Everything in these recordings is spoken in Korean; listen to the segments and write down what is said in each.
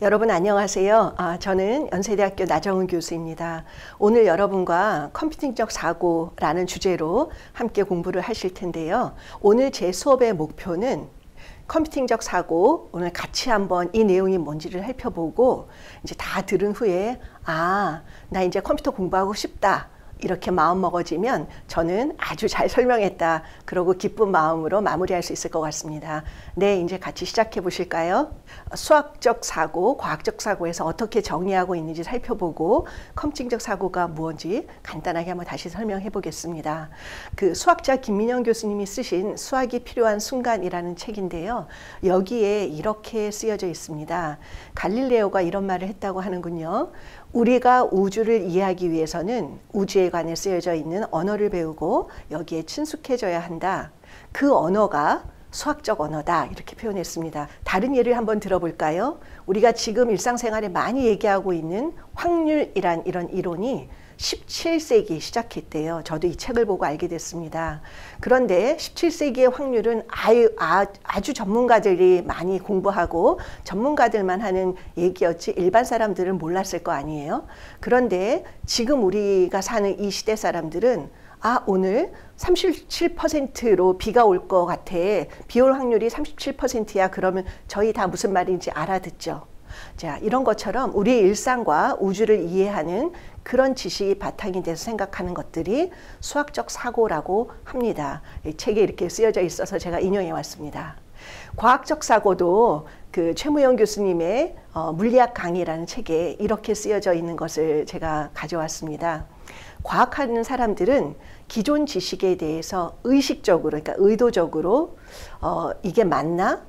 여러분 안녕하세요. 저는 연세대학교 나정은 교수입니다. 오늘 여러분과 컴퓨팅적 사고라는 주제로 함께 공부를 하실 텐데요. 오늘 제 수업의 목표는 컴퓨팅적 사고, 오늘 같이 한번 이 내용이 뭔지를 살펴보고 이제 다 들은 후에 나 이제 컴퓨터 공부하고 싶다. 이렇게 마음 먹어지면 저는 아주 잘 설명했다. 그러고 기쁜 마음으로 마무리할 수 있을 것 같습니다. 네, 이제 같이 시작해 보실까요? 수학적 사고, 과학적 사고에서 어떻게 정의하고 있는지 살펴보고 컴퓨팅적 사고가 무엇인지 간단하게 한번 다시 설명해 보겠습니다. 그 수학자 김민영 교수님이 쓰신 수학이 필요한 순간이라는 책인데요. 여기에 이렇게 쓰여져 있습니다. 갈릴레오가 이런 말을 했다고 하는군요. 우리가 우주를 이해하기 위해서는 우주에 관해 쓰여져 있는 언어를 배우고 여기에 친숙해져야 한다. 그 언어가 수학적 언어다. 이렇게 표현했습니다. 다른 예를 한번 들어볼까요? 우리가 지금 일상생활에 많이 얘기하고 있는 확률이란 이런 이론이 17세기 시작했대요. 저도 이 책을 보고 알게 됐습니다. 그런데 17세기의 확률은 아주 전문가들이 많이 공부하고 전문가들만 하는 얘기였지 일반 사람들은 몰랐을 거 아니에요. 그런데 지금 우리가 사는 이 시대 사람들은 오늘 37%로 비가 올 것 같아. 비 올 확률이 37%야. 그러면 저희 다 무슨 말인지 알아듣죠. 자, 이런 것처럼 우리 일상과 우주를 이해하는 그런 지식이 바탕이 돼서 생각하는 것들이 수학적 사고라고 합니다. 이 책에 이렇게 쓰여져 있어서 제가 인용해 왔습니다. 과학적 사고도 그 최무영 교수님의 물리학 강의라는 책에 이렇게 쓰여져 있는 것을 제가 가져왔습니다. 과학하는 사람들은 기존 지식에 대해서 의식적으로, 그러니까 의도적으로 이게 맞나?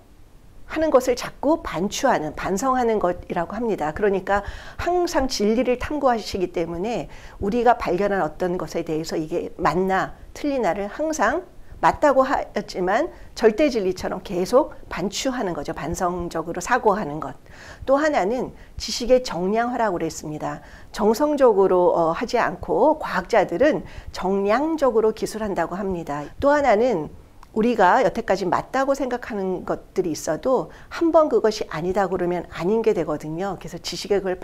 하는 것을 자꾸 반추하는, 반성하는 것이라고 합니다. 그러니까 항상 진리를 탐구하시기 때문에 우리가 발견한 어떤 것에 대해서 이게 맞나 틀리나를 항상 맞다고 하였지만 절대 진리처럼 계속 반추하는 거죠. 반성적으로 사고하는 것. 또 하나는 지식의 정량화라고 그랬습니다. 정성적으로 하지 않고 과학자들은 정량적으로 기술한다고 합니다. 또 하나는 우리가 여태까지 맞다고 생각하는 것들이 있어도 한 번 그것이 아니다 그러면 아닌 게 되거든요. 그래서 지식의 그걸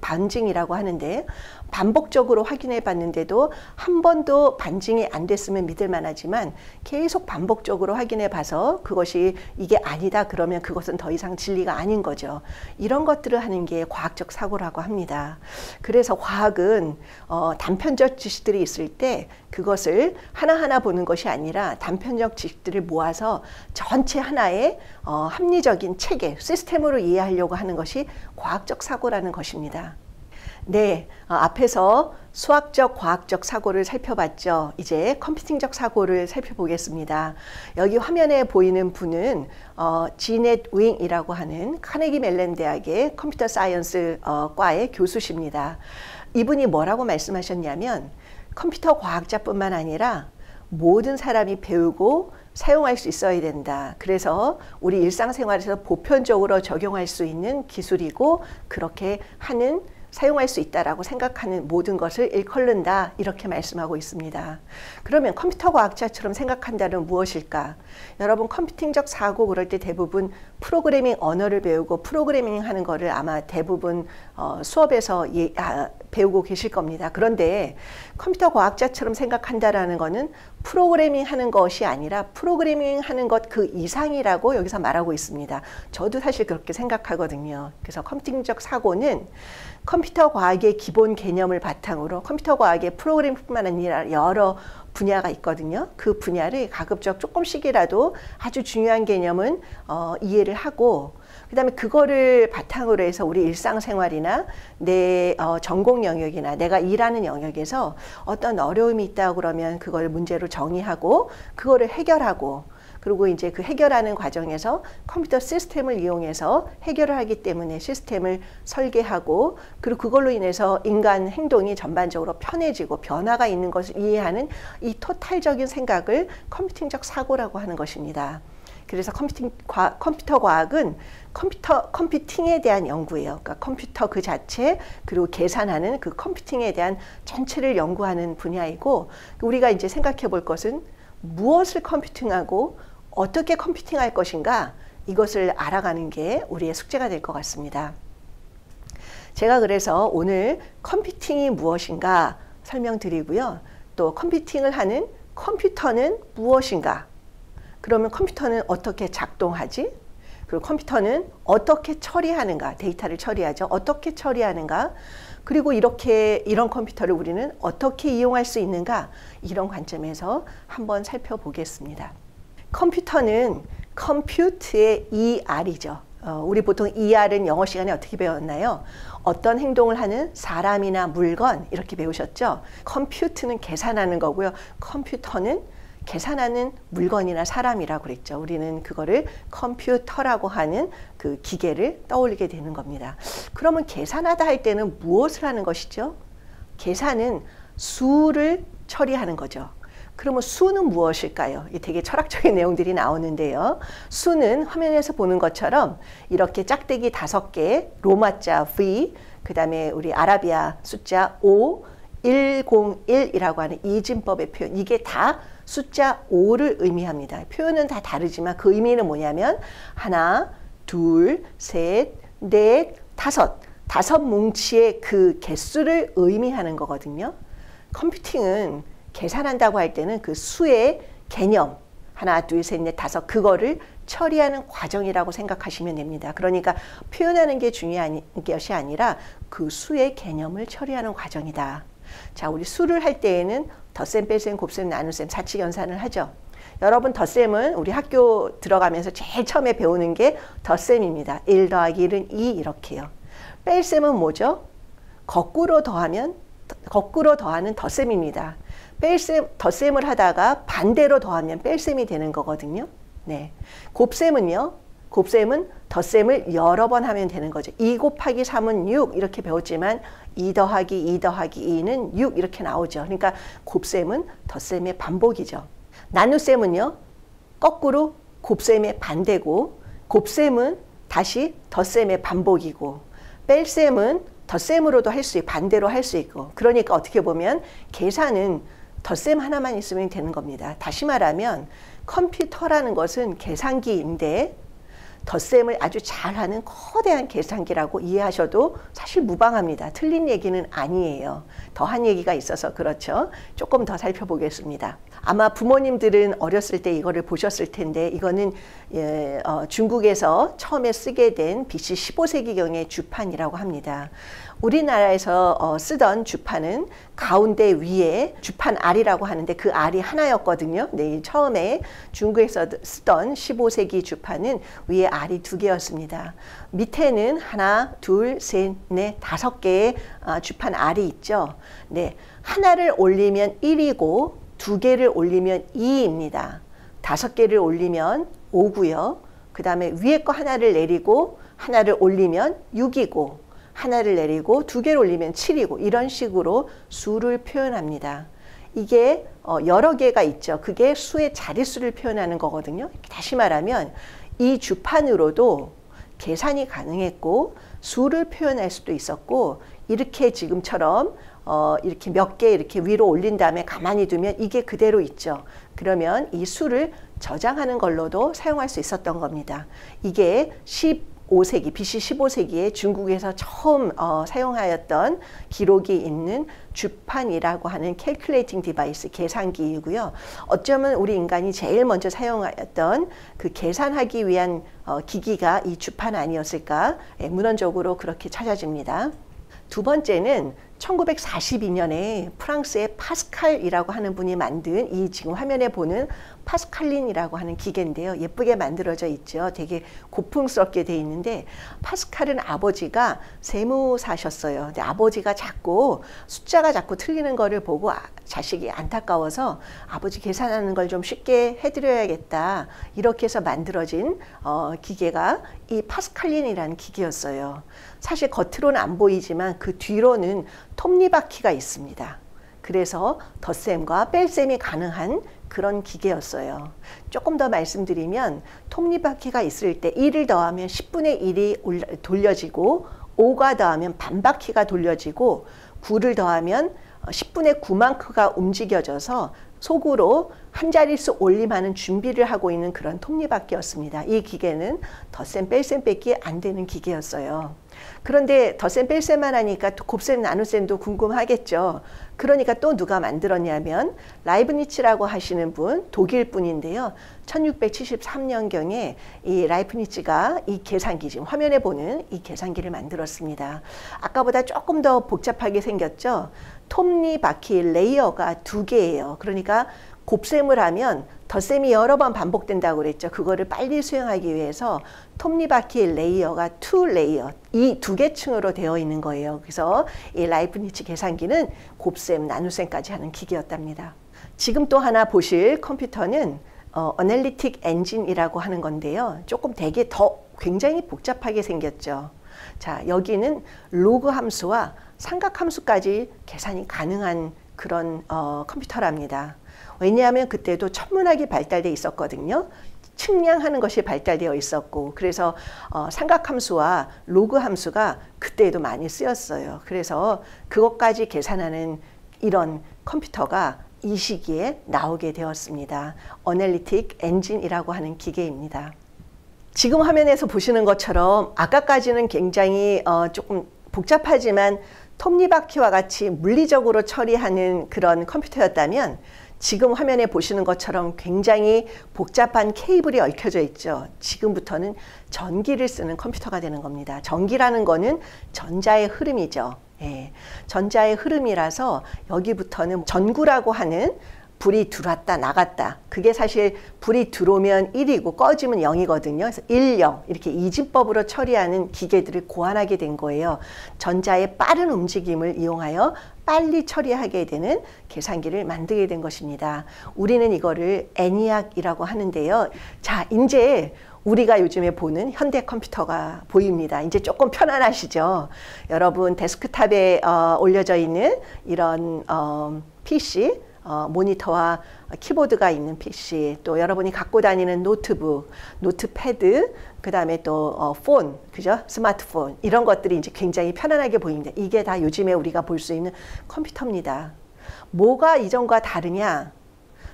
반증이라고 하는데 반복적으로 확인해 봤는데도 한 번도 반증이 안 됐으면 믿을 만하지만 계속 반복적으로 확인해 봐서 그것이 이게 아니다 그러면 그것은 더 이상 진리가 아닌 거죠. 이런 것들을 하는 게 과학적 사고라고 합니다. 그래서 과학은 단편적 지식들이 있을 때 그것을 하나하나 보는 것이 아니라 단편적 지식들을 모아서 전체 하나의 합리적인 체계, 시스템으로 이해하려고 하는 것이 과학적 사고라는 것입니다. 네, 앞에서 수학적, 과학적 사고를 살펴봤죠. 이제 컴퓨팅적 사고를 살펴보겠습니다. 여기 화면에 보이는 분은 지넷 윙이라고 하는 카네기 멜론 대학의 컴퓨터 사이언스 과의 교수십니다. 이분이 뭐라고 말씀하셨냐면 컴퓨터 과학자뿐만 아니라 모든 사람이 배우고 사용할 수 있어야 된다. 그래서 우리 일상생활에서 보편적으로 적용할 수 있는 기술이고 그렇게 사용할 수 있다라고 생각하는 모든 것을 일컬는다. 이렇게 말씀하고 있습니다. 그러면 컴퓨터 과학자처럼 생각한다는 무엇일까? 여러분 컴퓨팅적 사고 그럴 때 대부분 프로그래밍 언어를 배우고 프로그래밍 하는 거를 아마 대부분 수업에서 배우고 계실 겁니다. 그런데 컴퓨터 과학자처럼 생각한다라는 거는 프로그래밍 하는 것이 아니라 프로그래밍 하는 것 그 이상이라고 여기서 말하고 있습니다. 저도 사실 그렇게 생각하거든요. 그래서 컴퓨팅적 사고는 컴퓨터 과학의 기본 개념을 바탕으로 컴퓨터 과학의 프로그래밍뿐만 아니라 여러 분야가 있거든요. 그 분야를 가급적 조금씩이라도 아주 중요한 개념은 이해를 하고 그 다음에 그거를 바탕으로 해서 우리 일상생활이나 내 전공 영역이나 내가 일하는 영역에서 어떤 어려움이 있다고 그러면 그걸 문제로 정의하고 그거를 해결하고 그리고 이제 그 해결하는 과정에서 컴퓨터 시스템을 이용해서 해결을 하기 때문에 시스템을 설계하고 그리고 그걸로 인해서 인간 행동이 전반적으로 편해지고 변화가 있는 것을 이해하는 이 토탈적인 생각을 컴퓨팅적 사고라고 하는 것입니다. 그래서 컴퓨터 과학은 컴퓨팅에 대한 연구예요. 그러니까 컴퓨터 그 자체 그리고 계산하는 그 컴퓨팅에 대한 전체를 연구하는 분야이고 우리가 이제 생각해 볼 것은 무엇을 컴퓨팅하고 어떻게 컴퓨팅할 것인가 이것을 알아가는 게 우리의 숙제가 될 것 같습니다. 제가 그래서 오늘 컴퓨팅이 무엇인가 설명드리고요. 또 컴퓨팅을 하는 컴퓨터는 무엇인가? 그러면 컴퓨터는 어떻게 작동하지? 그리고 컴퓨터는 어떻게 처리하는가? 데이터를 처리하죠. 어떻게 처리하는가? 그리고 이런 컴퓨터를 우리는 어떻게 이용할 수 있는가? 이런 관점에서 한번 살펴보겠습니다. 컴퓨터는 컴퓨트의 ER이죠. 우리 보통 ER은 영어 시간에 어떻게 배웠나요? 어떤 행동을 하는 사람이나 물건 이렇게 배우셨죠? 컴퓨트는 계산하는 거고요. 컴퓨터는 계산하는 물건이나 사람이라고 그랬죠. 우리는 그거를 컴퓨터라고 하는 그 기계를 떠올리게 되는 겁니다. 그러면 계산하다 할 때는 무엇을 하는 것이죠? 계산은 수를 처리하는 거죠. 그러면 수는 무엇일까요? 되게 철학적인 내용들이 나오는데요. 수는 화면에서 보는 것처럼 이렇게 짝대기 5개, 로마자 V, 그 다음에 우리 아라비아 숫자 5, 101이라고 하는 이진법의 표현, 이게 다 숫자 5를 의미합니다. 표현은 다 다르지만 그 의미는 뭐냐면 하나, 둘, 셋, 넷, 다섯 뭉치의 그 개수를 의미하는 거거든요. 컴퓨팅은 계산한다고 할 때는 그 수의 개념, 하나, 둘, 셋, 넷, 다섯, 그거를 처리하는 과정이라고 생각하시면 됩니다. 그러니까 표현하는 게 중요한 것이 아니라 그 수의 개념을 처리하는 과정이다. 자, 우리 수를 할 때에는 덧셈, 뺄셈, 곱셈, 나눗셈, 사칙연산을 하죠. 여러분 덧셈은 우리 학교 들어가면서 제일 처음에 배우는 게 덧셈입니다. 1 더하기 1은 2 이렇게요. 뺄셈은 뭐죠? 거꾸로 더하는 덧셈입니다. 덧셈을 하다가 반대로 더하면 뺄셈이 되는 거거든요. 네. 곱셈은요? 곱셈은 덧셈을 여러 번 하면 되는 거죠. 2 곱하기 3은 6 이렇게 배웠지만 2 더하기 2는 6 이렇게 나오죠. 그러니까 곱셈은 덧셈의 반복이죠. 나눗셈은요? 거꾸로 곱셈의 반대고, 곱셈은 다시 덧셈의 반복이고, 뺄셈은 덧셈으로도 할 수 있고 반대로 할 수 있고, 그러니까 어떻게 보면 계산은 덧셈 하나만 있으면 되는 겁니다. 다시 말하면 컴퓨터라는 것은 계산기인데 덧셈을 아주 잘하는 거대한 계산기라고 이해하셔도 사실 무방합니다. 틀린 얘기는 아니에요. 더한 얘기가 있어서 그렇죠. 조금 더 살펴보겠습니다. 아마 부모님들은 어렸을 때 이거를 보셨을 텐데 이거는 중국에서 처음에 쓰게 된 BC 15세기경의 주판이라고 합니다. 우리나라에서 쓰던 주판은 가운데 위에 주판 R이라고 하는데 그 R이 하나였거든요. 네, 처음에 중국에서 쓰던 15세기 주판은 위에 R이 2개였습니다. 밑에는 하나, 둘, 셋, 넷, 5개의 주판 R이 있죠. 네, 하나를 올리면 1이고 2개를 올리면 2입니다. 5개를 올리면 5고요. 그 다음에 위에 거 하나를 내리고 하나를 올리면 6이고 하나를 내리고 2개를 올리면 7이고 이런 식으로 수를 표현합니다. 이게 여러 개가 있죠. 그게 수의 자릿수를 표현하는 거거든요. 다시 말하면 이 주판으로도 계산이 가능했고 수를 표현할 수도 있었고 이렇게 지금처럼 이렇게 몇 개 이렇게 위로 올린 다음에 가만히 두면 이게 그대로 있죠. 그러면 이 수를 저장하는 걸로도 사용할 수 있었던 겁니다. 이게 BC 15세기에 중국에서 처음 사용하였던 기록이 있는 주판이라고 하는 캘큘레이팅 디바이스, 계산기이고요. 어쩌면 우리 인간이 제일 먼저 사용하였던 그 계산하기 위한 기기가 이 주판 아니었을까? 문헌적으로 그렇게 찾아집니다. 두 번째는 1942년에 프랑스의 파스칼이라고 하는 분이 만든 이 지금 화면에 보는 파스칼린이라고 하는 기계인데요. 예쁘게 만들어져 있죠. 되게 고풍스럽게 돼 있는데 파스칼은 아버지가 세무사셨어요. 근데 아버지가 숫자가 자꾸 틀리는 거를 보고 자식이 안타까워서 아버지 계산하는 걸 좀 쉽게 해드려야겠다. 이렇게 해서 만들어진 기계가 이 파스칼린이라는 기계였어요. 사실 겉으로는 안 보이지만 그 뒤로는 톱니바퀴가 있습니다. 그래서 덧셈과 뺄셈이 가능한 그런 기계였어요. 조금 더 말씀드리면 톱니바퀴가 있을 때 1을 더하면 10분의 1이 돌려지고 5가 더하면 반바퀴가 돌려지고 9를 더하면 10분의 9만크가 움직여져서 속으로 한 자릿수 올림하는 준비를 하고 있는 그런 톱니바퀴였습니다. 이 기계는 덧셈 뺄셈 빼기 안 되는 기계였어요. 그런데 덧셈 뺄셈만 하니까 곱셈 나눗셈도 궁금하겠죠. 그러니까 또 누가 만들었냐면 라이브니츠라고 하시는 분, 독일 분인데요. 1673년경에 이 라이브니츠가 이 계산기, 지금 화면에 보는 이 계산기를 만들었습니다. 아까보다 조금 더 복잡하게 생겼죠. 톱니바퀴 레이어가 2개예요. 그러니까 곱셈을 하면 덧셈이 여러 번 반복된다고 그랬죠. 그거를 빨리 수행하기 위해서 톱니바퀴 레이어가 2 레이어, 이 2개 층으로 되어 있는 거예요. 그래서 이 라이브니츠 계산기는 곱셈, 나눗셈까지 하는 기계였답니다. 지금 또 하나 보실 컴퓨터는 어널리틱 엔진이라고 하는 건데요. 조금 되게 더 굉장히 복잡하게 생겼죠. 자, 여기는 로그 함수와 삼각 함수까지 계산이 가능한 그런 컴퓨터랍니다. 왜냐하면 그때도 천문학이 발달되어 있었거든요. 측량하는 것이 발달되어 있었고, 그래서 삼각함수와 로그 함수가 그때도 많이 쓰였어요. 그래서 그것까지 계산하는 이런 컴퓨터가 이 시기에 나오게 되었습니다. 어널리틱 엔진이라고 하는 기계입니다. 지금 화면에서 보시는 것처럼 아까까지는 굉장히 조금 복잡하지만 톱니바퀴와 같이 물리적으로 처리하는 그런 컴퓨터였다면, 지금 화면에 보시는 것처럼 굉장히 복잡한 케이블이 얽혀져 있죠. 지금부터는 전기를 쓰는 컴퓨터가 되는 겁니다. 전기라는 거는 전자의 흐름이죠. 예, 전자의 흐름이라서 여기부터는 전구라고 하는 불이 들어왔다 나갔다, 그게 사실 불이 들어오면 1이고 꺼지면 0이거든요. 그래서 1, 0 이렇게 이진법으로 처리하는 기계들을 고안하게 된 거예요. 전자의 빠른 움직임을 이용하여 빨리 처리하게 되는 계산기를 만들게 된 것입니다. 우리는 이거를 애니악이라고 하는데요. 자, 이제 우리가 요즘에 보는 현대 컴퓨터가 보입니다. 이제 조금 편안하시죠? 여러분 데스크탑에 올려져 있는 이런 PC, 모니터와 키보드가 있는 PC, 또 여러분이 갖고 다니는 노트북, 노트패드, 그 다음에 또 폰, 그죠? 스마트폰, 이런 것들이 이제 굉장히 편안하게 보입니다. 이게 다 요즘에 우리가 볼 수 있는 컴퓨터입니다. 뭐가 이전과 다르냐?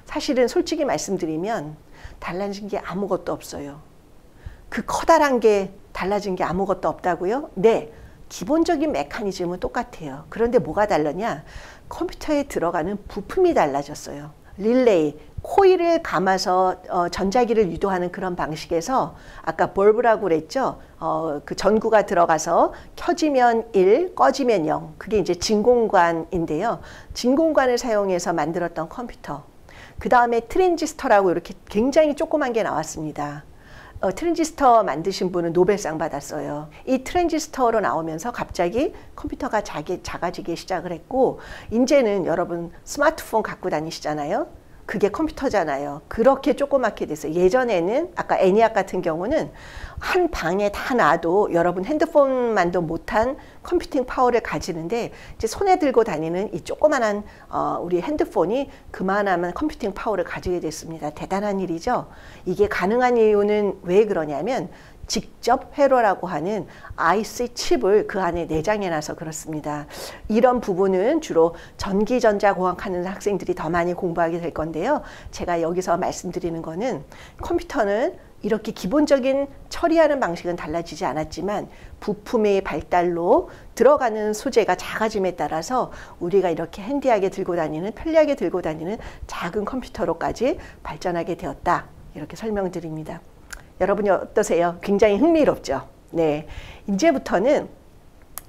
사실은 솔직히 말씀드리면 달라진 게 아무것도 없어요. 그 커다란 게 달라진 게 아무것도 없다고요? 네, 기본적인 메커니즘은 똑같아요. 그런데 뭐가 다르냐? 컴퓨터에 들어가는 부품이 달라졌어요. 릴레이, 코일을 감아서 전자기를 유도하는 그런 방식에서 아까 벌브라고 그랬죠. 그 전구가 들어가서 켜지면 1, 꺼지면 0. 그게 이제 진공관인데요. 진공관을 사용해서 만들었던 컴퓨터. 그 다음에 트랜지스터라고 이렇게 굉장히 조그만 게 나왔습니다. 트랜지스터 만드신 분은 노벨상 받았어요. 이 트랜지스터로 나오면서 갑자기 컴퓨터가 작아지기 시작을 했고, 이제는 여러분 스마트폰 갖고 다니시잖아요. 그게 컴퓨터잖아요. 그렇게 조그맣게 됐어요. 예전에는 아까 애니악 같은 경우는 한 방에 다 놔도 여러분 핸드폰만도 못한 컴퓨팅 파워를 가지는데, 이제 손에 들고 다니는 이 조그만한 우리 핸드폰이 그만한 컴퓨팅 파워를 가지게 됐습니다. 대단한 일이죠. 이게 가능한 이유는 왜 그러냐면 직접 회로라고 하는 IC 칩을 그 안에 내장해놔서 그렇습니다. 이런 부분은 주로 전기전자공학 하는 학생들이 더 많이 공부하게 될 건데요. 제가 여기서 말씀드리는 거는 컴퓨터는 이렇게 기본적인 처리하는 방식은 달라지지 않았지만 부품의 발달로 들어가는 소재가 작아짐에 따라서 우리가 이렇게 핸디하게 들고 다니는, 편리하게 들고 다니는 작은 컴퓨터로까지 발전하게 되었다. 이렇게 설명드립니다. 여러분이 어떠세요? 굉장히 흥미롭죠? 네. 이제부터는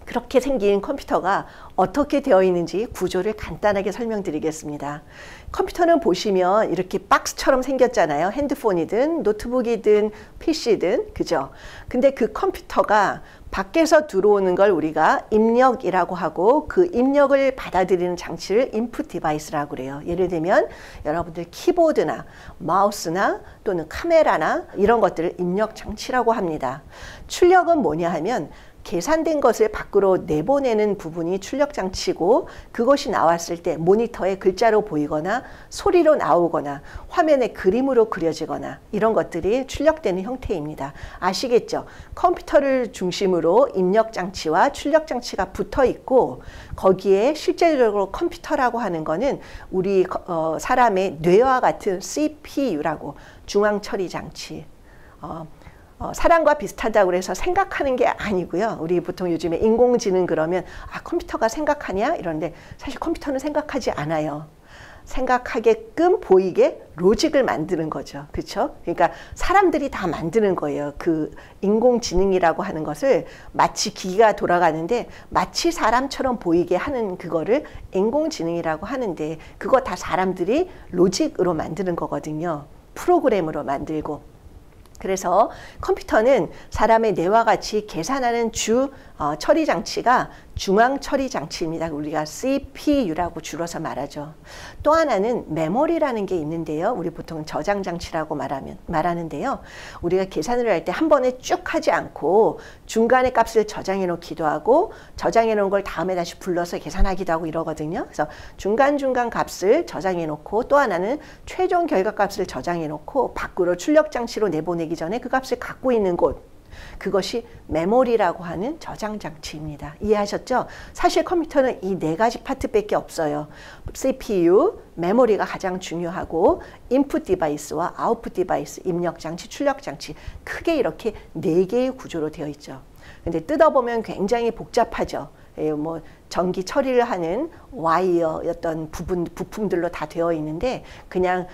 그렇게 생긴 컴퓨터가 어떻게 되어 있는지 구조를 간단하게 설명드리겠습니다. 컴퓨터는 보시면 이렇게 박스처럼 생겼잖아요. 핸드폰이든 노트북이든 PC든, 그죠? 근데 그 컴퓨터가 밖에서 들어오는 걸 우리가 입력이라고 하고, 그 입력을 받아들이는 장치를 인풋 디바이스라고 그래요. 예를 들면 여러분들 키보드나 마우스나 또는 카메라나 이런 것들을 입력 장치라고 합니다. 출력은 뭐냐 하면 계산된 것을 밖으로 내보내는 부분이 출력 장치고, 그것이 나왔을 때 모니터에 글자로 보이거나 소리로 나오거나 화면에 그림으로 그려지거나 이런 것들이 출력되는 형태입니다. 아시겠죠? 컴퓨터를 중심으로 입력 장치와 출력 장치가 붙어 있고, 거기에 실제적으로 컴퓨터라고 하는 거는 우리 사람의 뇌와 같은 CPU라고 중앙 처리 장치, 사람과 비슷하다고 해서 생각하는 게 아니고요. 우리 보통 요즘에 인공지능 그러면 컴퓨터가 생각하냐 이러는데 사실 컴퓨터는 생각하지 않아요. 생각하게끔 보이게 로직을 만드는 거죠. 그렇죠? 그러니까 사람들이 다 만드는 거예요. 그 인공지능이라고 하는 것을 마치 기계가 돌아가는데 마치 사람처럼 보이게 하는 그거를 인공지능이라고 하는데 그거 다 사람들이 로직으로 만드는 거거든요. 프로그램으로 만들고. 그래서 컴퓨터는 사람의 뇌와 같이 계산하는 주 처리 장치가 중앙 처리 장치입니다. 우리가 CPU라고 줄여서 말하죠. 또 하나는 메모리라는 게 있는데요. 우리 보통 저장 장치라고 말하는데요. 우리가 계산을 할 때 한 번에 쭉 하지 않고 중간에 값을 저장해 놓기도 하고 저장해 놓은 걸 다음에 다시 불러서 계산하기도 하고 이러거든요. 그래서 중간중간 값을 저장해 놓고 또 하나는 최종 결과 값을 저장해 놓고 밖으로 출력 장치로 내보내기 전에 그 값을 갖고 있는 곳, 그것이 메모리라고 하는 저장 장치입니다. 이해하셨죠? 사실 컴퓨터는 이 네 가지 파트밖에 없어요. CPU, 메모리가 가장 중요하고 인풋 디바이스와 아웃풋 디바이스, 입력 장치, 출력 장치, 크게 이렇게 네 개의 구조로 되어 있죠. 근데 뜯어보면 굉장히 복잡하죠. 뭐 전기 처리를 하는 와이어 어떤 부품들로 다 되어 있는데 그냥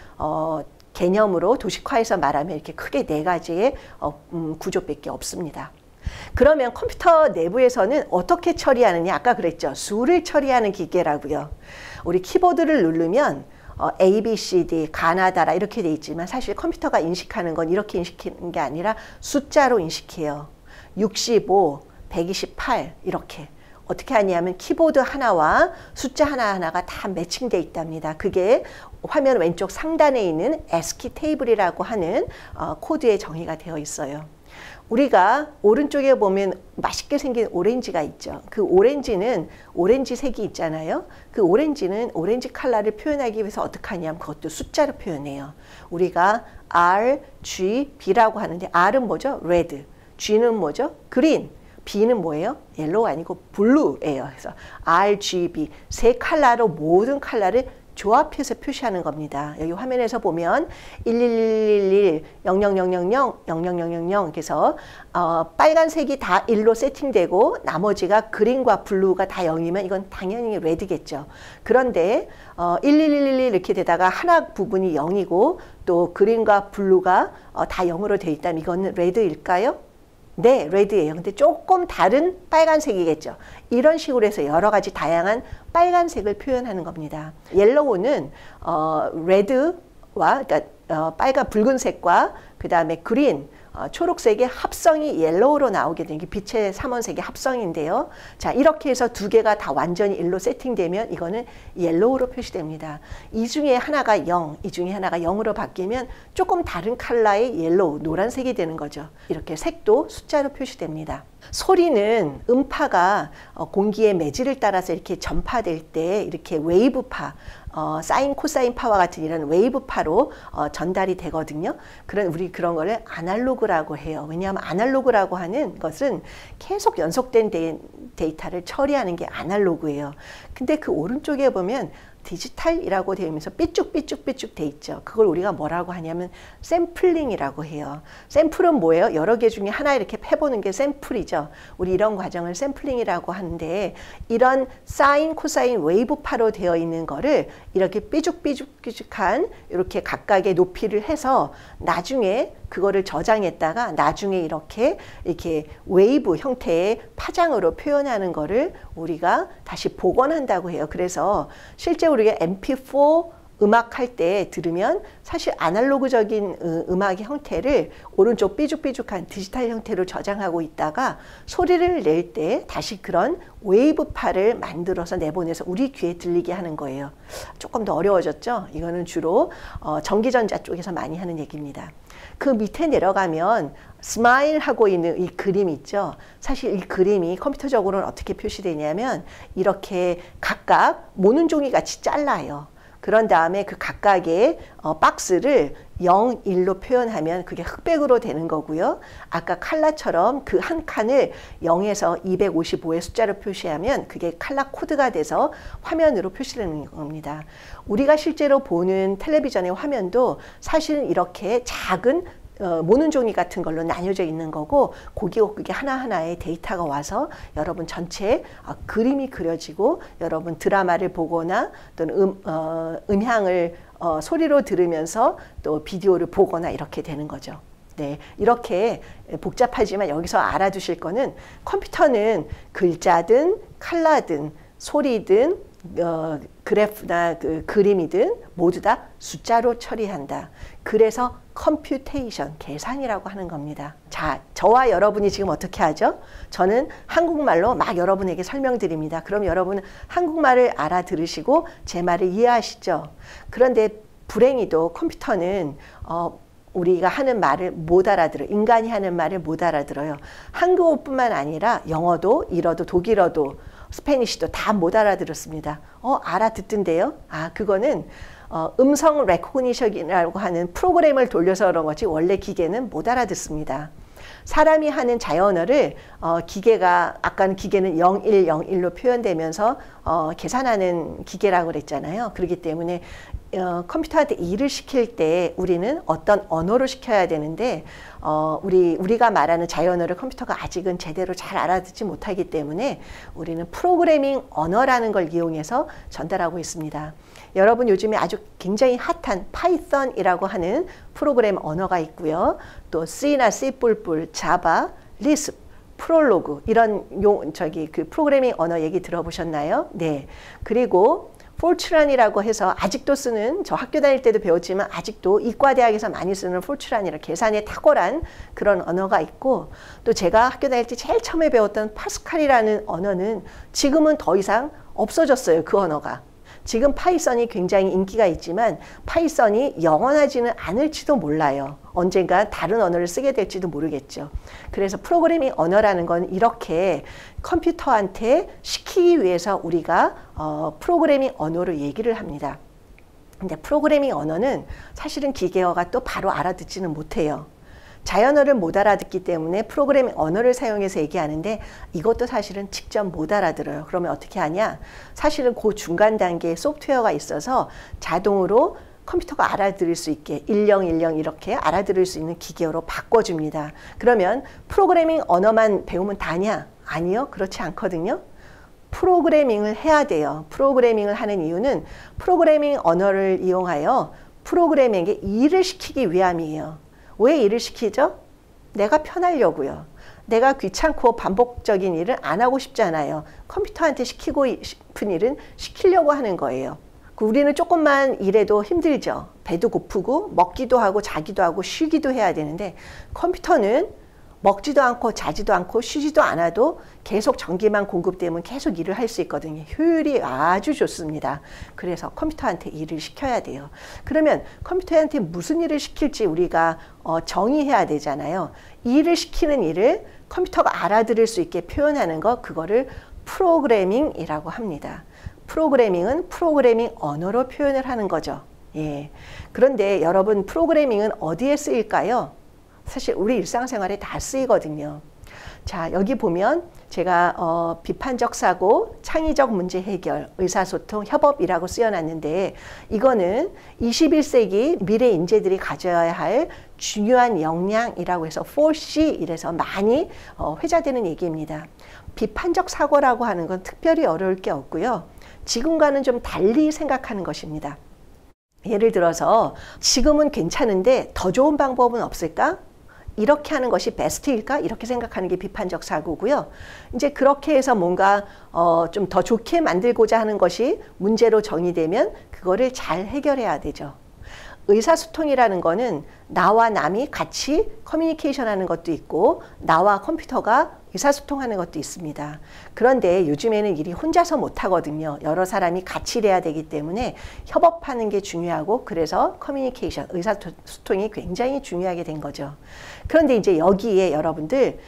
개념으로 도식화해서 말하면 이렇게 크게 네 가지의 구조밖에 없습니다. 그러면 컴퓨터 내부에서는 어떻게 처리하느냐? 아까 그랬죠. 수를 처리하는 기계라고요. 우리 키보드를 누르면 A, B, C, D, 가나, 다라 이렇게 돼 있지만 사실 컴퓨터가 인식하는 건 이렇게 인식하는 게 아니라 숫자로 인식해요. 65, 128 이렇게. 어떻게 하냐면 키보드 하나와 숫자 하나하나가 다 매칭되어 있답니다. 그게 화면 왼쪽 상단에 있는 ASCII 테이블이라고 하는 코드의 정의가 되어 있어요. 우리가 오른쪽에 보면 맛있게 생긴 오렌지가 있죠. 그 오렌지는 오렌지 색이 있잖아요. 그 오렌지는 오렌지 컬러를 표현하기 위해서 어떻게 하냐면 그것도 숫자로 표현해요. 우리가 R, G, B라고 하는데 R은 뭐죠? Red, G는 뭐죠? Green, B는 뭐예요? 옐로우 아니고 블루예요. 그래서 RGB 세 컬러로 모든 컬러를 조합해서 표시하는 겁니다. 여기 화면에서 보면 11111, 0000, 00000 그래서 빨간색이 다 1로 세팅되고 나머지가 그린과 블루가 다 0이면 이건 당연히 레드겠죠. 그런데 11111 이렇게 되다가 하나 부분이 0이고 또 그린과 블루가 다 0으로 되어 있다면 이건 레드일까요? 네, 레드예요. 근데 조금 다른 빨간색이겠죠. 이런 식으로 해서 여러 가지 다양한 빨간색을 표현하는 겁니다. 옐로우는 레드와 그러니까 붉은색과 그 다음에 그린, 초록색의 합성이 옐로우로 나오게 되는 게 빛의 삼원색의 합성인데요. 자, 이렇게 해서 두 개가 다 완전히 1로 세팅되면 이거는 옐로우로 표시됩니다. 이 중에 하나가 0, 이 중에 하나가 0으로 바뀌면 조금 다른 컬러의 옐로우, 노란색이 되는 거죠. 이렇게 색도 숫자로 표시됩니다. 소리는 음파가 공기의 매질을 따라서 이렇게 전파될 때 이렇게 웨이브파, 사인, 코사인 파와 같은 이런 웨이브파로 전달이 되거든요. 우리 그런 거를 아날로그라고 해요. 왜냐하면 아날로그라고 하는 것은 계속 연속된 데이터를 처리하는 게 아날로그예요. 근데 그 오른쪽에 보면 디지털이라고 되어 있면서 삐쭉삐쭉삐쭉 돼 있죠. 그걸 우리가 뭐라고 하냐면 샘플링이라고 해요. 샘플은 뭐예요? 여러 개 중에 하나 이렇게 해보는 게 샘플이죠. 우리 이런 과정을 샘플링이라고 하는데 이런 사인, 코사인, 웨이브파로 되어 있는 거를 이렇게 삐죽삐죽삐죽한 이렇게 각각의 높이를 해서 나중에 그거를 저장했다가 나중에 이렇게 웨이브 형태의 파장으로 표현하는 거를 우리가 다시 복원한다고 해요. 그래서 실제 우리가 MP4 음악 할 때 들으면 사실 아날로그적인 음악의 형태를 오른쪽 삐죽삐죽한 디지털 형태로 저장하고 있다가 소리를 낼 때 다시 그런 웨이브파를 만들어서 내보내서 우리 귀에 들리게 하는 거예요. 조금 더 어려워졌죠? 이거는 주로 전기전자 쪽에서 많이 하는 얘기입니다. 그 밑에 내려가면 스마일 하고 있는 이 그림 있죠. 사실 이 그림이 컴퓨터적으로는 어떻게 표시되냐면 이렇게 각각 모는 종이 같이 잘라요. 그런 다음에 그 각각의 박스를 0, 1로 표현하면 그게 흑백으로 되는 거고요. 아까 칼라처럼 그 한 칸을 0에서 255의 숫자로 표시하면 그게 칼라 코드가 돼서 화면으로 표시되는 겁니다. 우리가 실제로 보는 텔레비전의 화면도 사실은 이렇게 작은 모는 종이 같은 걸로 나뉘어져 있는 거고 그게 하나하나의 데이터가 와서 여러분 전체에 그림이 그려지고 여러분 드라마를 보거나 또는 음향을 소리로 들으면서 또 비디오를 보거나 이렇게 되는 거죠. 네, 이렇게 복잡하지만 여기서 알아두실 거는 컴퓨터는 글자든 칼라든 소리든 그래프나 그림이든 모두 다 숫자로 처리한다. 그래서 컴퓨테이션, 계산이라고 하는 겁니다. 자, 저와 여러분이 지금 어떻게 하죠? 저는 한국말로 막 여러분에게 설명드립니다. 그럼 여러분은 한국말을 알아들으시고 제 말을 이해하시죠? 그런데 불행히도 컴퓨터는 우리가 하는 말을 못 알아들어요. 인간이 하는 말을 못 알아들어요. 한국어뿐만 아니라 영어도, 일어도, 독일어도, 스페니쉬도 다 못 알아들었습니다. 알아듣던데요? 그거는 음성 레코니션이라고 하는 프로그램을 돌려서 그런 거지 원래 기계는 못 알아듣습니다. 사람이 하는 자연어를 기계가 아까는 기계는 0101로 표현되면서 계산하는 기계라고 그랬잖아요. 그렇기 때문에 컴퓨터한테 일을 시킬 때 우리는 어떤 언어로 시켜야 되는데 우리가 말하는 자연어를 컴퓨터가 아직은 제대로 잘 알아듣지 못하기 때문에 우리는 프로그래밍 언어라는 걸 이용해서 전달하고 있습니다. 여러분 요즘에 아주 굉장히 핫한 파이썬이라고 하는 프로그램 언어가 있고요. 또 C나 C++, 자바, 리스프, 프롤로그 이런 그 프로그래밍 언어 얘기 들어보셨나요? 네. 그리고 포트란이라고 해서 아직도 쓰는, 저 학교 다닐 때도 배웠지만 아직도 이과대학에서 많이 쓰는 포트란이라 계산에 탁월한 그런 언어가 있고, 또 제가 학교 다닐 때 제일 처음에 배웠던 파스칼이라는 언어는 지금은 더 이상 없어졌어요. 그 언어가. 지금 파이썬이 굉장히 인기가 있지만 파이썬이 영원하지는 않을지도 몰라요. 언젠가 다른 언어를 쓰게 될지도 모르겠죠. 그래서 프로그래밍 언어라는 건 이렇게 컴퓨터한테 시키기 위해서 우리가 프로그래밍 언어로 얘기를 합니다. 근데 프로그래밍 언어는 사실은 기계어가 또 바로 알아듣지는 못해요. 자연어를 못 알아듣기 때문에 프로그래밍 언어를 사용해서 얘기하는데 이것도 사실은 직접 못 알아들어요. 그러면 어떻게 하냐? 사실은 그 중간 단계에 소프트웨어가 있어서 자동으로 컴퓨터가 알아들을 수 있게 1010 이렇게 알아들을 수 있는 기계어로 바꿔줍니다. 그러면 프로그래밍 언어만 배우면 다냐? 아니요. 그렇지 않거든요. 프로그래밍을 해야 돼요. 프로그래밍을 하는 이유는 프로그래밍 언어를 이용하여 프로그램에게 일을 시키기 위함이에요. 왜 일을 시키죠? 내가 편하려고요. 내가 귀찮고 반복적인 일을 안 하고 싶잖아요. 컴퓨터한테 시키고 싶은 일은 시키려고 하는 거예요. 우리는 조금만 일해도 힘들죠. 배도 고프고 먹기도 하고 자기도 하고 쉬기도 해야 되는데 컴퓨터는 먹지도 않고 자지도 않고 쉬지도 않아도 계속 전기만 공급되면 계속 일을 할 수 있거든요. 효율이 아주 좋습니다. 그래서 컴퓨터한테 일을 시켜야 돼요. 그러면 컴퓨터한테 무슨 일을 시킬지 우리가 정의해야 되잖아요. 일을 시키는 일을 컴퓨터가 알아들을 수 있게 표현하는 거, 그거를 프로그래밍이라고 합니다. 프로그래밍은 프로그래밍 언어로 표현을 하는 거죠. 예. 그런데 여러분 프로그래밍은 어디에 쓰일까요? 사실 우리 일상생활에 다 쓰이거든요. 자, 여기 보면 제가 비판적 사고, 창의적 문제 해결, 의사소통, 협업이라고 쓰여놨는데 이거는 21세기 미래 인재들이 가져야 할 중요한 역량이라고 해서 4C 이래서 많이 회자되는 얘기입니다. 비판적 사고라고 하는 건 특별히 어려울 게 없고요. 지금과는 좀 달리 생각하는 것입니다. 예를 들어서 지금은 괜찮은데 더 좋은 방법은 없을까? 이렇게 하는 것이 베스트일까? 이렇게 생각하는 게 비판적 사고고요. 이제 그렇게 해서 뭔가 좀 더 좋게 만들고자 하는 것이 문제로 정의되면 그거를 잘 해결해야 되죠. 의사소통이라는 거는 나와 남이 같이 커뮤니케이션 하는 것도 있고 나와 컴퓨터가 의사소통하는 것도 있습니다. 그런데 요즘에는 일이 혼자서 못하거든요. 여러 사람이 같이 일해야 되기 때문에 협업하는 게 중요하고 그래서 커뮤니케이션, 의사소통이 굉장히 중요하게 된 거죠. 그런데 이제 여기에 여러분들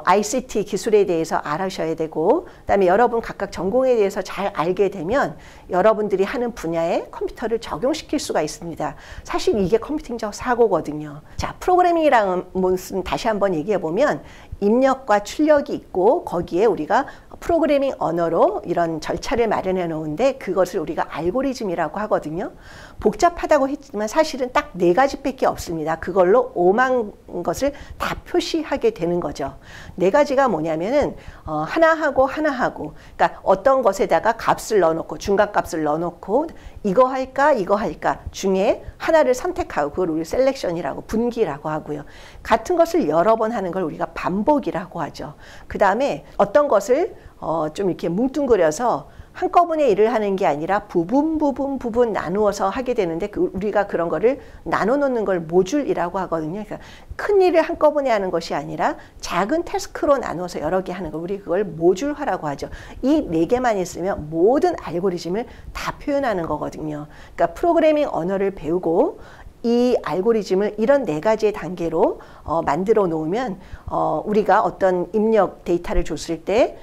ICT 기술에 대해서 알아셔야 되고 그다음에 여러분 각각 전공에 대해서 잘 알게 되면 여러분들이 하는 분야에 컴퓨터를 적용시킬 수가 있습니다. 사실 이게 컴퓨팅적 사고거든요. 자, 프로그래밍이라는 것은 다시 한번 얘기해 보면 입력과 출력이 있고 거기에 우리가 프로그래밍 언어로 이런 절차를 마련해 놓은데 그것을 우리가 알고리즘이라고 하거든요. 복잡하다고 했지만 사실은 딱 4가지밖에 없습니다. 그걸로 5만 것을 다 표시하게 되는 거죠. 4가지가 뭐냐면은 하나하고 하나하고, 그러니까 어떤 것에다가 값을 넣어놓고 중간값을 넣어놓고 이거 할까 이거 할까 중에 하나를 선택하고 그걸 우리 셀렉션이라고 분기라고 하고요. 같은 것을 여러 번 하는 걸 우리가 반복이라고 하죠. 그 다음에 어떤 것을 좀 이렇게 뭉뚱그려서 한꺼번에 일을 하는 게 아니라 부분 나누어서 하게 되는데 우리가 그런 거를 나눠 놓는 걸 모듈이라고 하거든요. 그러니까 큰 일을 한꺼번에 하는 것이 아니라 작은 태스크로 나누어서 여러 개 하는 거, 우리 그걸 모듈화라고 하죠. 이 4개만 있으면 모든 알고리즘을 다 표현하는 거거든요. 그러니까 프로그래밍 언어를 배우고 이 알고리즘을 이런 4가지의 단계로 만들어 놓으면 우리가 어떤 입력 데이터를 줬을 때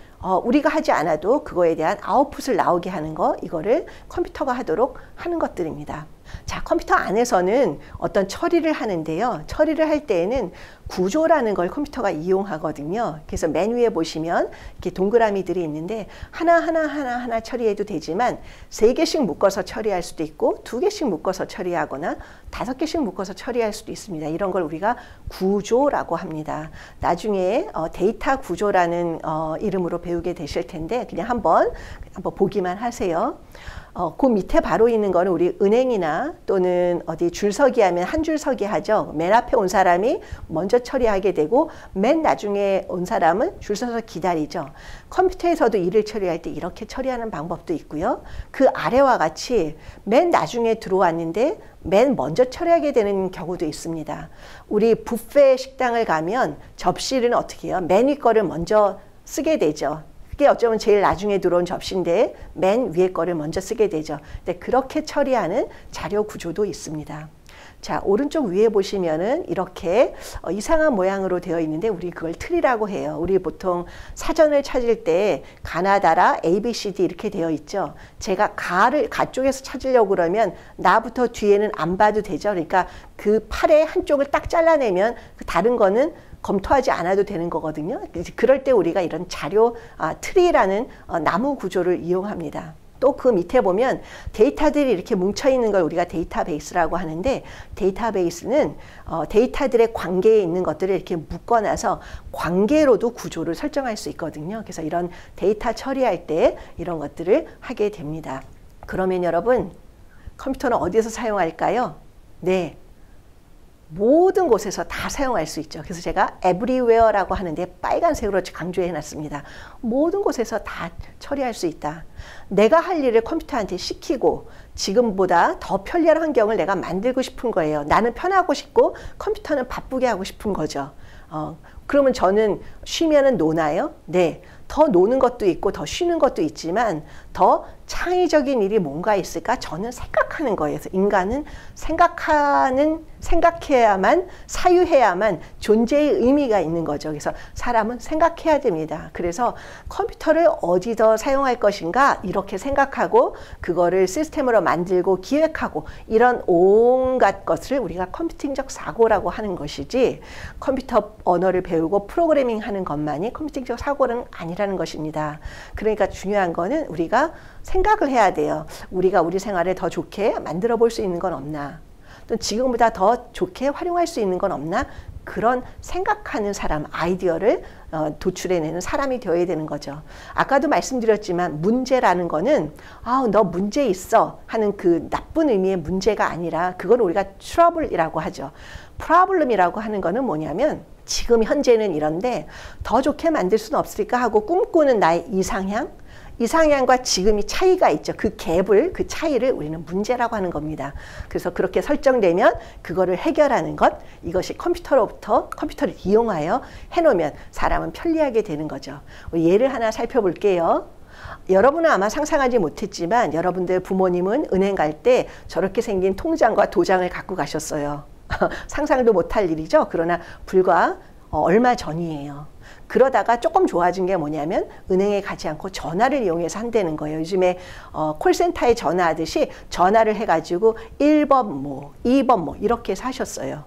우리가 하지 않아도 그거에 대한 아웃풋을 나오게 하는 거, 이거를 컴퓨터가 하도록 하는 것들입니다. 자, 컴퓨터 안에서는 어떤 처리를 하는데요. 처리를 할 때에는 구조라는 걸 컴퓨터가 이용하거든요. 그래서 맨 위에 보시면 이렇게 동그라미들이 있는데 하나 처리해도 되지만 3개씩 묶어서 처리할 수도 있고 2개씩 묶어서 처리하거나 5개씩 묶어서 처리할 수도 있습니다. 이런 걸 우리가 구조라고 합니다. 나중에 데이터 구조라는 이름으로 배우게 되실 텐데 그냥 한번 보기만 하세요. 그 밑에 바로 있는 거는 우리 은행이나 또는 어디 줄서기 하면 한 줄 서기 하죠. 맨 앞에 온 사람이 먼저 처리하게 되고 맨 나중에 온 사람은 줄 서서 기다리죠. 컴퓨터에서도 일을 처리할 때 이렇게 처리하는 방법도 있고요. 그 아래와 같이 맨 나중에 들어왔는데 맨 먼저 처리하게 되는 경우도 있습니다. 우리 뷔페 식당을 가면 접시는 어떻게 해요? 맨 위 거를 먼저 쓰게 되죠. 그게 어쩌면 제일 나중에 들어온 접시인데 맨 위에 거를 먼저 쓰게 되죠. 근데 그렇게 처리하는 자료 구조도 있습니다. 자, 오른쪽 위에 보시면은 이렇게 이상한 모양으로 되어 있는데 우리 그걸 틀이라고 해요. 우리 보통 사전을 찾을 때 가나다라 ABCD 이렇게 되어 있죠. 제가 가 쪽에서 찾으려고 그러면 나부터 뒤에는 안 봐도 되죠. 그러니까 그 팔의 한쪽을 딱 잘라내면 그 다른 거는 검토하지 않아도 되는 거거든요. 그럴 때 우리가 이런 자료 트리라는 나무 구조를 이용합니다. 또 그 밑에 보면 데이터들이 이렇게 뭉쳐있는 걸 우리가 데이터베이스라고 하는데 데이터베이스는 데이터들의 관계에 있는 것들을 이렇게 묶어놔서 관계로도 구조를 설정할 수 있거든요. 그래서 이런 데이터 처리할 때 이런 것들을 하게 됩니다. 그러면 여러분 컴퓨터는 어디에서 사용할까요? 네. 모든 곳에서 다 사용할 수 있죠. 그래서 제가 everywhere라고 하는데 빨간색으로 강조해 놨습니다. 모든 곳에서 다 처리할 수 있다. 내가 할 일을 컴퓨터한테 시키고 지금보다 더 편리한 환경을 내가 만들고 싶은 거예요. 나는 편하고 싶고 컴퓨터는 바쁘게 하고 싶은 거죠. 그러면 저는 쉬면은 노나요? 네. 더 노는 것도 있고 더 쉬는 것도 있지만 더 창의적인 일이 뭔가 있을까? 저는 생각하는 거예요. 그래서 인간은 생각해야만, 사유해야만 존재의 의미가 있는 거죠. 그래서 사람은 생각해야 됩니다. 그래서 컴퓨터를 어디서 사용할 것인가 이렇게 생각하고 그거를 시스템으로 만들고 기획하고 이런 온갖 것을 우리가 컴퓨팅적 사고라고 하는 것이지 컴퓨터 언어를 배우고 프로그래밍 하는 것만이 컴퓨팅적 사고는 아니라는 것입니다. 그러니까 중요한 거는 우리가 생각을 해야 돼요. 우리가 우리 생활을 더 좋게 만들어 볼 수 있는 건 없나? 또 지금보다 더 좋게 활용할 수 있는 건 없나? 그런 생각하는 사람, 아이디어를 도출해내는 사람이 되어야 되는 거죠. 아까도 말씀드렸지만 문제라는 거는 너 문제 있어 하는 그 나쁜 의미의 문제가 아니라 그건 우리가 트러블이라고 하죠. 프로블럼이라고 하는 거는 뭐냐면 지금 현재는 이런데 더 좋게 만들 수는 없을까 하고 꿈꾸는 나의 이상향과 지금이 차이가 있죠. 그 갭을, 그 차이를 우리는 문제라고 하는 겁니다. 그래서 그렇게 설정되면 그거를 해결하는 것, 이것이 컴퓨터를 이용하여 해놓으면 사람은 편리하게 되는 거죠. 예를 하나 살펴볼게요. 여러분은 아마 상상하지 못했지만 여러분들 부모님은 은행 갈 때 저렇게 생긴 통장과 도장을 갖고 가셨어요. 상상도 못할 일이죠. 그러나 불과 얼마 전이에요. 그러다가 조금 좋아진 게 뭐냐면 은행에 가지 않고 전화를 이용해서 한다는 거예요. 요즘에 콜센터에 전화하듯이 전화를 해가지고 1번 2번 이렇게 해서 하셨어요.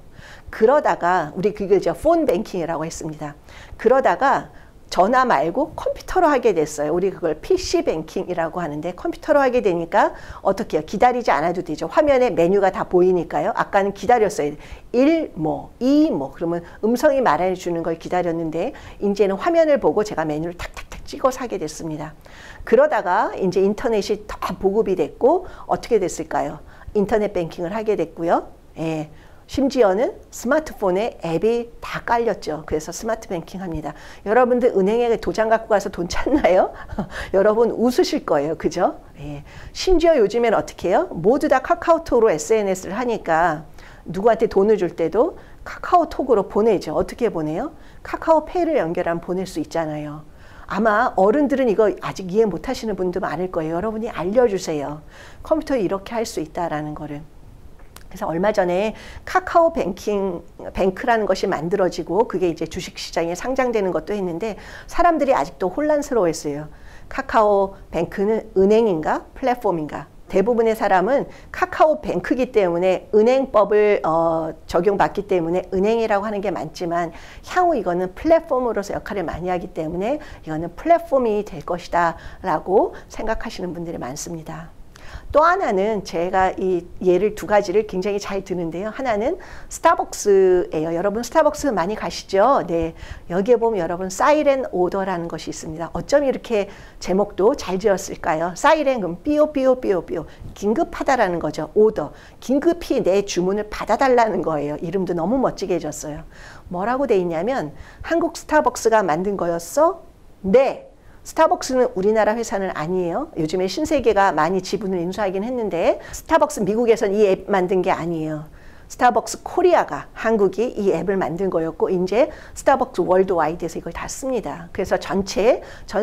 그러다가 우리 그거죠. 폰 뱅킹이라고 했습니다. 그러다가 전화 말고 컴퓨터로 하게 됐어요. 우리 그걸 PC 뱅킹이라고 하는데 컴퓨터로 하게 되니까 어떻게 해요? 기다리지 않아도 되죠. 화면에 메뉴가 다 보이니까요. 아까는 기다렸어요. 1, 2, 그러면 음성이 말해 주는 걸 기다렸는데 이제는 화면을 보고 제가 메뉴를 탁탁탁 찍어서 하게 됐습니다. 그러다가 이제 인터넷이 더 보급이 됐고 어떻게 됐을까요? 인터넷 뱅킹을 하게 됐고요. 예. 심지어는 스마트폰에 앱이 다 깔렸죠. 그래서 스마트 뱅킹 합니다. 여러분들 은행에 도장 갖고 가서 돈 찾나요? 여러분 웃으실 거예요. 그죠? 예. 심지어 요즘엔 어떻게 해요? 모두 다 카카오톡으로 SNS를 하니까 누구한테 돈을 줄 때도 카카오톡으로 보내죠. 어떻게 보내요? 카카오페이를 연결하면 보낼 수 있잖아요. 아마 어른들은 이거 아직 이해 못 하시는 분도 많을 거예요. 여러분이 알려주세요. 컴퓨터에 이렇게 할 수 있다라는 거를. 그래서 얼마 전에 카카오 뱅크라는 것이 만들어지고 그게 이제 주식시장에 상장되는 것도 했는데 사람들이 아직도 혼란스러워했어요. 카카오 뱅크는 은행인가 플랫폼인가? 대부분의 사람은 카카오 뱅크이기 때문에 은행법을 적용받기 때문에 은행이라고 하는 게 많지만 향후 이거는 플랫폼으로서 역할을 많이 하기 때문에 이거는 플랫폼이 될 것이다 라고 생각하시는 분들이 많습니다. 또 하나는 제가 이 예를 두 가지를 굉장히 잘 드는데요. 하나는 스타벅스예요. 여러분 스타벅스 많이 가시죠? 네, 여기에 보면 여러분 사이렌 오더라는 것이 있습니다. 어쩜 이렇게 제목도 잘 지었을까요? 사이렌 그럼 삐오삐오삐오삐오 긴급하다라는 거죠. 오더 긴급히 내 주문을 받아달라는 거예요. 이름도 너무 멋지게 해줬어요. 뭐라고 돼 있냐면 한국 스타벅스가 만든 거였어? 네. 스타벅스는 우리나라 회사는 아니에요. 요즘에 신세계가 많이 지분을 인수하긴 했는데 스타벅스 미국에선 이 앱 만든 게 아니에요. 스타벅스 코리아가 한국이 이 앱을 만든 거였고 이제 스타벅스 월드와이드에서 이걸 다 씁니다. 그래서 전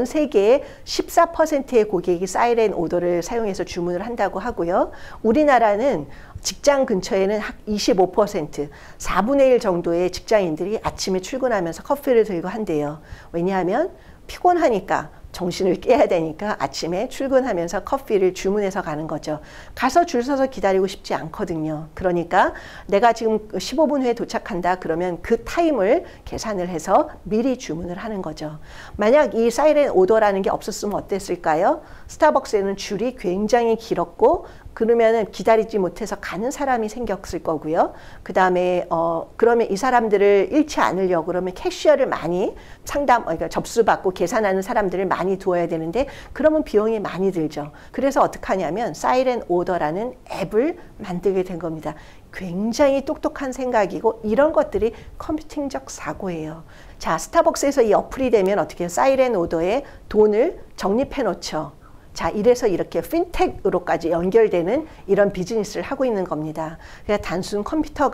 세계의 14%의 고객이 사이렌 오더를 사용해서 주문을 한다고 하고요. 우리나라는 직장 근처에는 25%, 4분의 1 정도의 직장인들이 아침에 출근하면서 커피를 들고 한대요. 왜냐하면 피곤하니까 정신을 깨야 되니까 아침에 출근하면서 커피를 주문해서 가는 거죠. 가서 줄 서서 기다리고 싶지 않거든요. 그러니까 내가 지금 15분 후에 도착한다 그러면 그 타임을 계산을 해서 미리 주문을 하는 거죠. 만약 이 사이렌 오더라는 게 없었으면 어땠을까요? 스타벅스에는 줄이 굉장히 길었고 그러면은 기다리지 못해서 가는 사람이 생겼을 거고요. 그 다음에 그러면 이 사람들을 잃지 않으려고 그러면 캐셔를 많이 그러니까 접수받고 계산하는 사람들을 많이 두어야 되는데 그러면 비용이 많이 들죠. 그래서 어떻게 하냐면 사이렌 오더라는 앱을 만들게 된 겁니다. 굉장히 똑똑한 생각이고 이런 것들이 컴퓨팅적 사고예요. 자, 스타벅스에서 이 어플이 되면 어떻게 해요? 사이렌 오더에 돈을 적립해 놓죠. 자, 이래서 이렇게 핀텍으로까지 연결되는 이런 비즈니스를 하고 있는 겁니다. 그러니까 단순 컴퓨터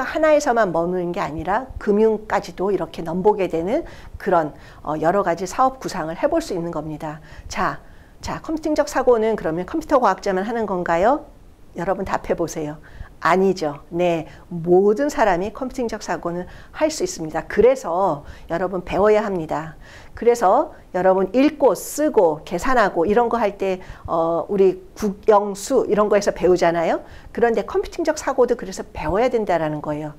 하나에서만 머무는 게 아니라 금융까지도 이렇게 넘보게 되는 그런 여러 가지 사업 구상을 해볼 수 있는 겁니다. 자, 컴퓨팅적 사고는 그러면 컴퓨터 과학자만 하는 건가요? 여러분 답해 보세요. 아니죠. 네, 모든 사람이 컴퓨팅적 사고는 할 수 있습니다. 그래서 여러분 배워야 합니다. 그래서 여러분 읽고 쓰고 계산하고 이런 거 할 때 우리 국영수 이런 거에서 배우잖아요. 그런데 컴퓨팅적 사고도 그래서 배워야 된다라는 거예요.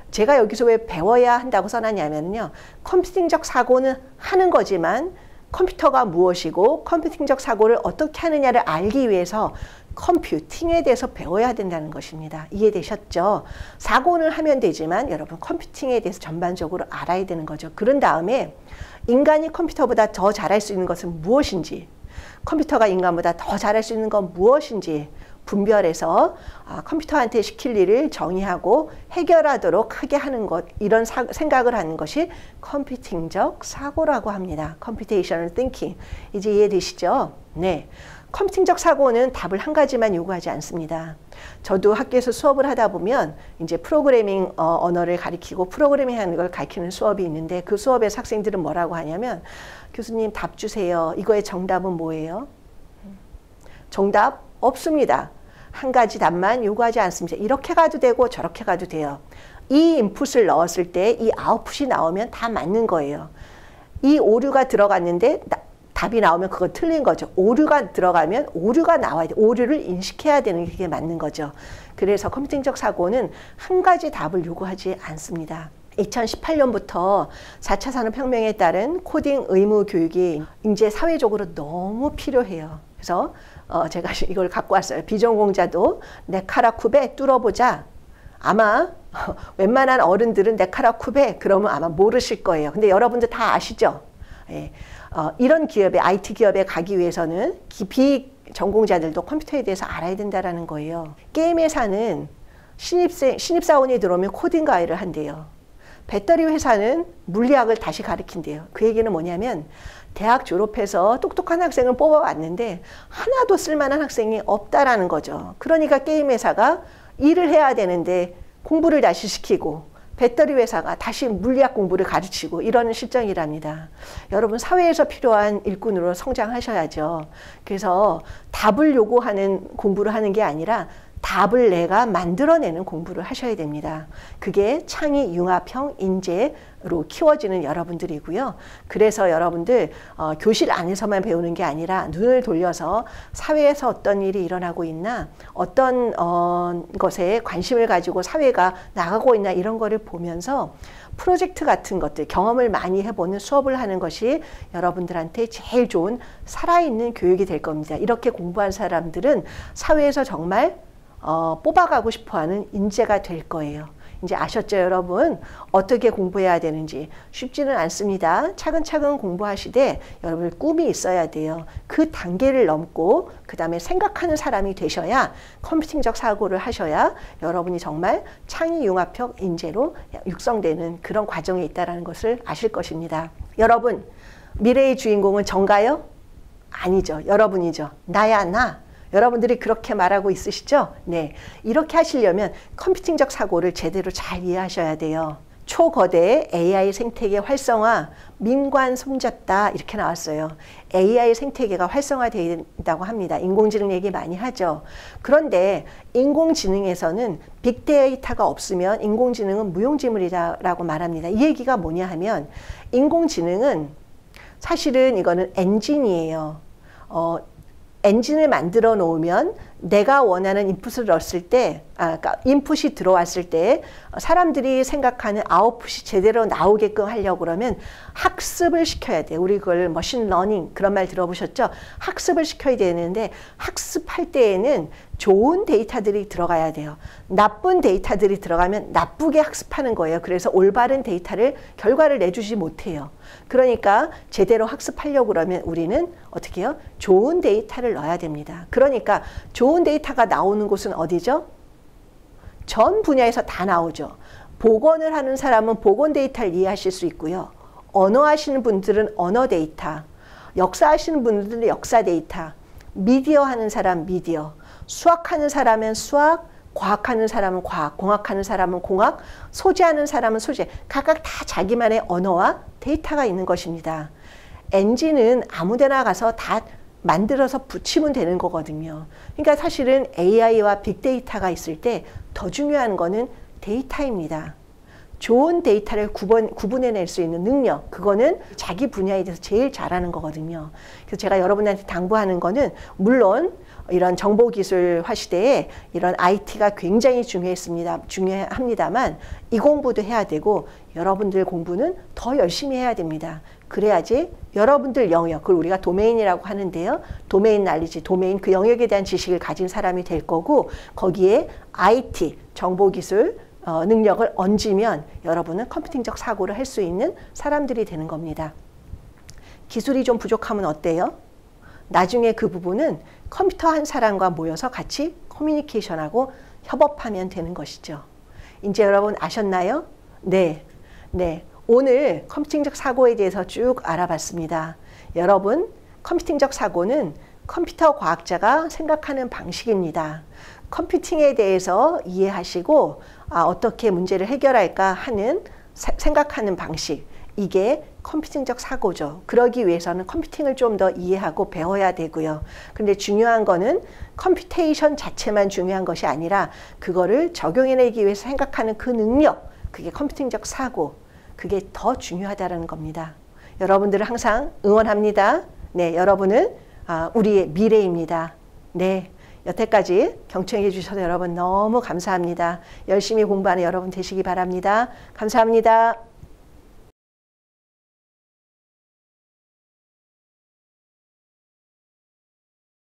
제가 여기서 왜 배워야 한다고 써놨냐면요. 컴퓨팅적 사고는 하는 거지만 컴퓨터가 무엇이고 컴퓨팅적 사고를 어떻게 하느냐를 알기 위해서 컴퓨팅에 대해서 배워야 된다는 것입니다. 이해되셨죠? 사고는 하면 되지만 여러분 컴퓨팅에 대해서 전반적으로 알아야 되는 거죠. 그런 다음에 인간이 컴퓨터보다 더 잘할 수 있는 것은 무엇인지, 컴퓨터가 인간보다 더 잘할 수 있는 건 무엇인지 분별해서 컴퓨터한테 시킬 일을 정의하고 해결하도록 하게 하는 것, 이런 생각을 하는 것이 컴퓨팅적 사고라고 합니다. Computational Thinking. 이제 이해되시죠? 네. 컴퓨팅적 사고는 답을 한 가지만 요구하지 않습니다. 저도 학교에서 수업을 하다 보면 이제 프로그래밍 언어를 가리키고 프로그래밍 하는 걸 가르치는 수업이 있는데 그 수업에서 학생들은 뭐라고 하냐면 교수님 답 주세요. 이거의 정답은 뭐예요? 정답 없습니다. 한 가지 답만 요구하지 않습니다. 이렇게 가도 되고 저렇게 가도 돼요. 이 인풋을 넣었을 때 이 아웃풋이 나오면 다 맞는 거예요. 이 오류가 들어갔는데 답이 나오면 그거 틀린 거죠. 오류가 들어가면 오류가 나와야 돼. 오류를 인식해야 되는 게 맞는 거죠. 그래서 컴퓨팅적 사고는 한 가지 답을 요구하지 않습니다. 2018년부터 4차 산업혁명에 따른 코딩 의무 교육이 이제 사회적으로 너무 필요해요. 그래서 제가 이걸 갖고 왔어요. 비전공자도 네카라쿠베 뚫어보자. 아마 웬만한 어른들은 네카라쿠베 그러면 아마 모르실 거예요. 근데 여러분들 다 아시죠? 예. 이런 기업에 IT 기업에 가기 위해서는 비전공자들도 컴퓨터에 대해서 알아야 된다는 거예요. 게임 회사는 신입사원이 들어오면 코딩 과외를 한대요. 배터리 회사는 물리학을 다시 가르친대요. 그 얘기는 뭐냐면 대학 졸업해서 똑똑한 학생을 뽑아왔는데 하나도 쓸만한 학생이 없다라는 거죠. 그러니까 게임 회사가 일을 해야 되는데 공부를 다시 시키고 배터리 회사가 다시 물리학 공부를 가르치고 이러는 실정이랍니다. 여러분 사회에서 필요한 일꾼으로 성장하셔야죠. 그래서 답을 요구하는 공부를 하는 게 아니라 답을 내가 만들어내는 공부를 하셔야 됩니다. 그게 창의, 융합형, 인재로 키워지는 여러분들이고요. 그래서 여러분들 교실 안에서만 배우는 게 아니라 눈을 돌려서 사회에서 어떤 일이 일어나고 있나, 어떤 것에 관심을 가지고 사회가 나가고 있나 이런 거를 보면서 프로젝트 같은 것들, 경험을 많이 해보는 수업을 하는 것이 여러분들한테 제일 좋은 살아있는 교육이 될 겁니다. 이렇게 공부한 사람들은 사회에서 정말 뽑아가고 싶어하는 인재가 될 거예요. 이제 아셨죠, 여러분? 어떻게 공부해야 되는지 쉽지는 않습니다. 차근차근 공부하시되 여러분 꿈이 있어야 돼요. 그 단계를 넘고 그 다음에 생각하는 사람이 되셔야 컴퓨팅적 사고를 하셔야 여러분이 정말 창의융합형 인재로 육성되는 그런 과정에 있다는 것을 아실 것입니다. 여러분, 미래의 주인공은 전가요? 아니죠. 여러분이죠. 나야 나. 여러분들이 그렇게 말하고 있으시죠? 네. 이렇게 하시려면 컴퓨팅적 사고를 제대로 잘 이해하셔야 돼요. 초거대 AI 생태계 활성화, 민관 손잡다 이렇게 나왔어요. AI 생태계가 활성화되어야 된다고 합니다. 인공지능 얘기 많이 하죠. 그런데 인공지능에서는 빅데이터가 없으면 인공지능은 무용지물이라고 말합니다. 이 얘기가 뭐냐 하면 인공지능은 사실은 이거는 엔진이에요. 엔진을 만들어 놓으면 내가 원하는 인풋을 넣었을 때, 그러니까 인풋이 들어왔을 때 사람들이 생각하는 아웃풋이 제대로 나오게끔 하려고 그러면 학습을 시켜야 돼요. 우리 그걸 머신 러닝 그런 말 들어보셨죠? 학습을 시켜야 되는데 학습할 때에는 좋은 데이터들이 들어가야 돼요. 나쁜 데이터들이 들어가면 나쁘게 학습하는 거예요. 그래서 올바른 결과를 내주지 못해요. 그러니까 제대로 학습하려고 그러면 우리는 어떻게 해요? 좋은 데이터를 넣어야 됩니다. 그러니까 좋은 데이터가 나오는 곳은 어디죠? 전 분야에서 다 나오죠. 보건을 하는 사람은 보건 데이터를 이해하실 수 있고요. 언어 하시는 분들은 언어 데이터, 역사 하시는 분들은 역사 데이터, 미디어 하는 사람 미디어, 수학하는 사람은 수학, 과학하는 사람은 과학, 공학하는 사람은 공학, 소재하는 사람은 소재. 각각 다 자기만의 언어와 데이터가 있는 것입니다. 엔진은 아무데나 가서 다 만들어서 붙이면 되는 거거든요. 그러니까 사실은 AI와 빅데이터가 있을 때 더 중요한 거는 데이터입니다. 좋은 데이터를 구분해낼 수 있는 능력, 그거는 자기 분야에 대해서 제일 잘하는 거거든요. 그래서 제가 여러분한테 당부하는 거는 물론 이런 정보기술 화시대에 이런 IT가 굉장히 중요합니다만 이 공부도 해야 되고 여러분들 공부는 더 열심히 해야 됩니다. 그래야지 여러분들 영역, 그걸 우리가 도메인이라고 하는데요. 도메인 날리지, 도메인 그 영역에 대한 지식을 가진 사람이 될 거고 거기에 IT, 정보기술 능력을 얹으면 여러분은 컴퓨팅적 사고를 할 수 있는 사람들이 되는 겁니다. 기술이 좀 부족하면 어때요? 나중에 그 부분은 컴퓨터 한 사람과 모여서 같이 커뮤니케이션하고 협업하면 되는 것이죠. 이제 여러분 아셨나요? 네. 오늘 컴퓨팅적 사고에 대해서 쭉 알아봤습니다. 여러분, 컴퓨팅적 사고는 컴퓨터 과학자가 생각하는 방식입니다. 컴퓨팅에 대해서 이해하시고 어떻게 문제를 해결할까 하는 생각하는 방식, 이게 컴퓨팅적 사고죠. 그러기 위해서는 컴퓨팅을 좀 더 이해하고 배워야 되고요. 근데 중요한 거는 컴퓨테이션 자체만 중요한 것이 아니라 그거를 적용해내기 위해서 생각하는 그 능력, 그게 컴퓨팅적 사고, 그게 더 중요하다는 겁니다. 여러분들을 항상 응원합니다. 네, 여러분은 우리의 미래입니다. 네, 여태까지 경청해 주셔서 여러분 너무 감사합니다. 열심히 공부하는 여러분 되시기 바랍니다. 감사합니다.